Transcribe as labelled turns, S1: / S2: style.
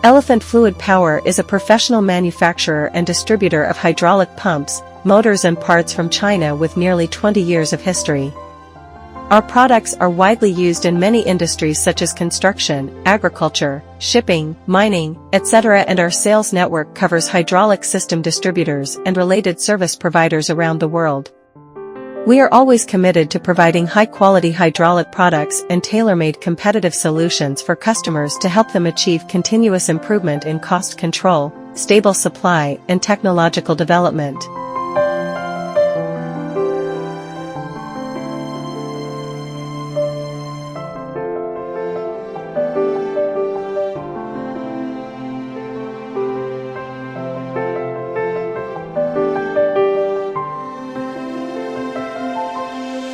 S1: Elephant Fluid Power is a professional manufacturer and distributor of hydraulic pumps, motors and parts from China with nearly 20 years of history. Our products are widely used in many industries such as construction, agriculture, shipping, mining, etc., and our sales network covers hydraulic system distributors and related service providers around the world. We are always committed to providing high-quality hydraulic products and tailor-made competitive solutions for customers to help them achieve continuous improvement in cost control, stable supply, and technological development.